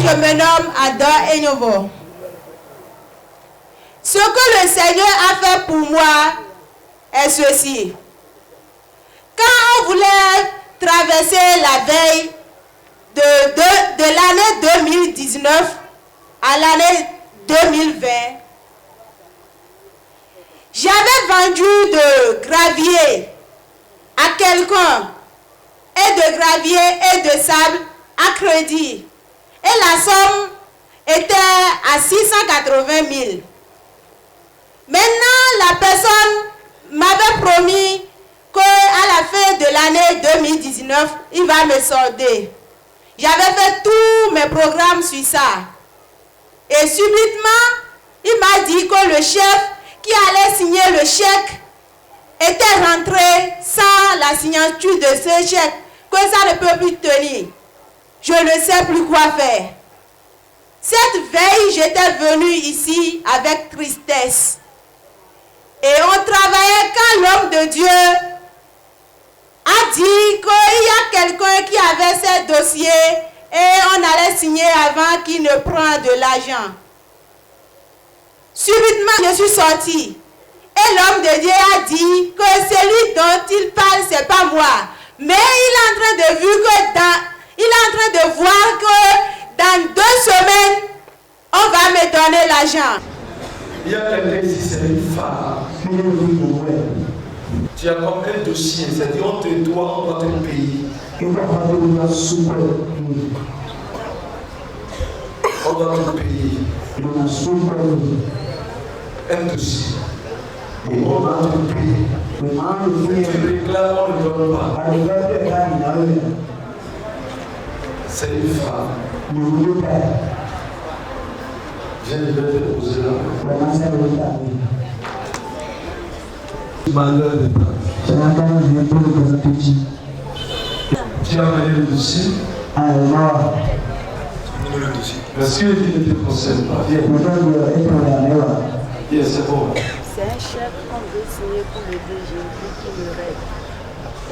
je me nomme Ada Enyovo. Ce que le Seigneur a fait pour moi est ceci. Quand on voulait traverser la veille de l'année 2019 à l'année 2020, j'avais vendu de gravier à quelqu'un et de gravier et de sable à crédit. Et la somme était à 680 000. Maintenant, la personne m'avait promis qu'à la fin de l'année 2019, il va me solder. J'avais fait tous mes programmes sur ça. Et subitement, il m'a dit que le chef qui allait signer le chèque était rentré sans la signature de ce chèque, que ça ne peut plus tenir. Je ne sais plus quoi faire. Cette veille, j'étais venue ici avec tristesse. Et on travaillait quand l'homme de Dieu a dit qu'il y a quelqu'un qui avait ses dossiers et on allait signer avant qu'il ne prenne de l'argent. Subitement, je suis sortie. Et l'homme de Dieu a dit que celui dont il parle, ce n'est pas moi. Mais il est en train de voir que dans 2 semaines, on va me donner l'argent. Il y a quelqu'un ici, c'est une femme. Tu as comme un dossier, c'est-à-dire on te doit te payer. On doit te payer. Un dossier. On va te payer. Tu réclames, on ne donne pas. C'est une femme. Viens de te poser là. Malheur de toi. Tu as amené le dossier. Le dossier. Parce qu'il ne te concerne pas. Viens. Viens, c'est bon. C'est un chèque qu'on veut signer pour le DG qui me reste.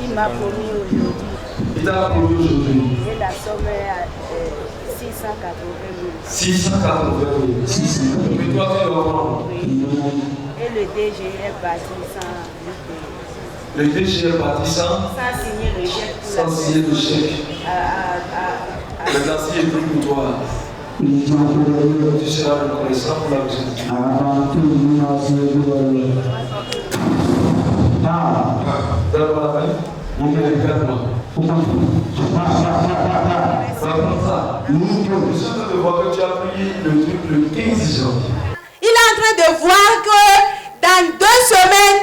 Il m'a promis aujourd'hui. Il t'a promis aujourd'hui. Et la somme est à 680 000. 680 000. Mais toi, tu dois prendre. Et le DG est parti sans lui payer. Le DG est parti sans signer le chèque. Sans signer le chèque. Maintenant, s'il est plus pour toi, tu seras reconnaissant pour la visite. Donne-moi la main. Regarde-moi. Je suis en train de voir que tu as pris le truc le 15 janvier. Il est en train de voir que dans 2 semaines,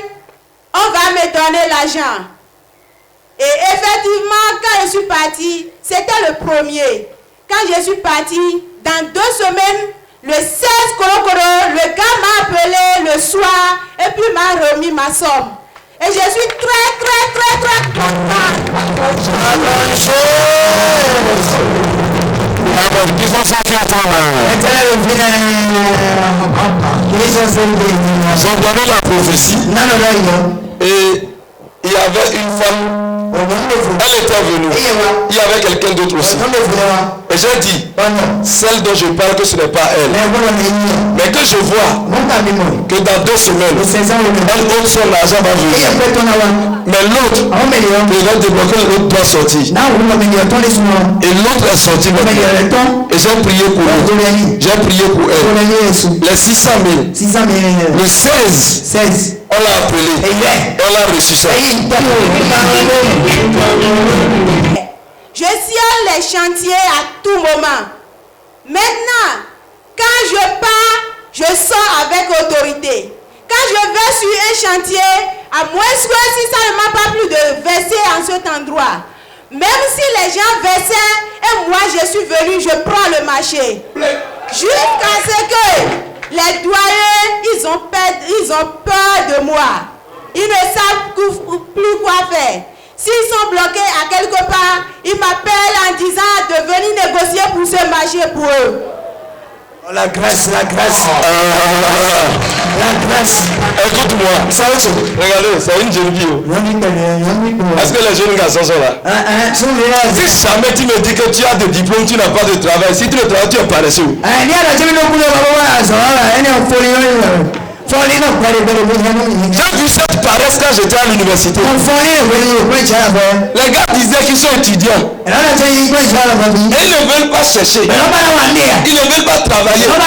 on va me donner l'argent. Et effectivement, quand je suis partie, c'était le premier. Quand je suis partie, dans 2 semaines, le 16 Korokoro, le gars m'a appelé le soir et puis m'a remis ma somme. Et je suis très contente. J'ai donné la prophétie et il y avait une femme. Elle était venue. Il y avait quelqu'un d'autre aussi. Et j'ai dit, celle dont je parle, que ce n'est pas elle. Mais que je vois que dans 2 semaines, elle ôte son argent va venir. Mais l'autre, il va débloquer, l'autre doit sortir. Et l'autre est sorti. Et j'ai prié pour elle. J'ai prié pour elle. Les 600 000. Le 16. On l'a appelé. On l'a reçu ça. Je sillonne les chantiers à tout moment. Maintenant, quand je pars, je sors avec autorité. Quand je vais sur un chantier, à moins que si ça ne m'a pas plu de verser en cet endroit. Même si les gens versaient et moi je suis venu, je prends le marché. Jusqu'à ce que les doyens, ils ont peur de moi. Ils ne savent plus quoi faire. S'ils sont bloqués à quelque part, ils m'appellent en disant de venir négocier pour ce marché pour eux. La grâce. Écoute-moi. Regardez, c'est une jeune fille. Est-ce que les jeunes garçons sont là? Si jamais tu me dis que tu as des diplômes, tu n'as pas de travail. Si tu ne travailles, tu es paresseux. J'ai vu cette paresse quand j'étais à l'université. Les gars disaient qu'ils sont étudiants. Et ils ne veulent pas chercher. Ils ne veulent pas travailler. On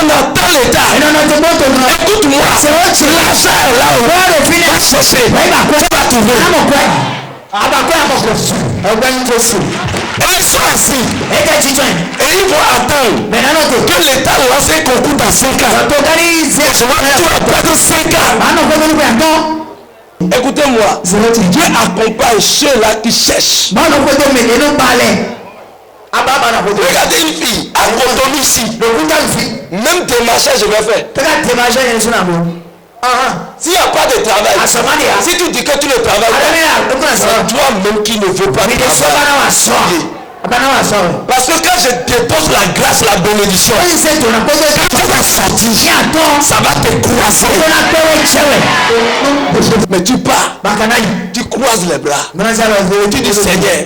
attend l'État. Écoute-moi. L'argent est là-haut. Va chercher. Tu vas trouver. Et ils sont assis. Et ils vont attendre que l'État lance un concours dans 5 ans. Tu vas perdre 5 ans. Écoutez-moi. Dieu accompagne ceux-là qui cherchent. Regardez une fille à Cotonou ici. Même démarchage je vais faire. S'il n'y a pas de travail, si tu dis que tu ne travailles pas, c'est toi-même qui ne veux pas travailler. Parce que quand je dépose la grâce, la bénédiction, quand tu vas sortir, ça va te croiser. Mais tu pars, tu croises les bras. Tu dis Seigneur,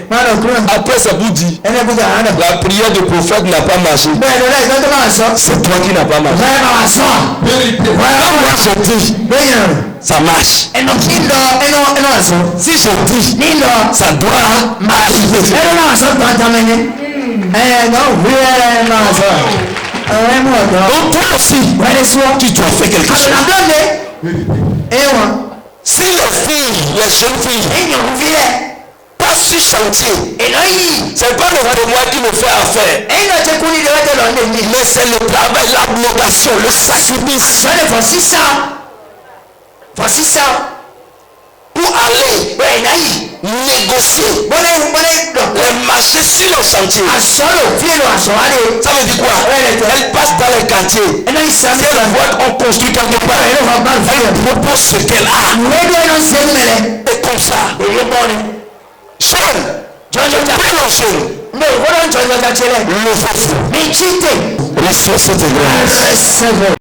après ça vous dit, la prière du prophète n'a pas marché. C'est toi qui n'as pas marché. Quand moi je dis, ça marche. Si je dis, ça doit arriver. Donc toi aussi, tu dois faire quelque chose. Si les filles, les jeunes filles, passent sur chantier, c'est pas le témoin qui me fait affaire, mais c'est le travail, l'abnégation, le sacrifice. Voici ça. Pour aller négocier les marchés sur le chantier. Ça veut dire quoi? Elle passe dans les quartiers. Si elle voit qu'on construit quelque part, elle propose ce qu'elle a. Et comme ça, jeune, le faux. Les choses sont grandes.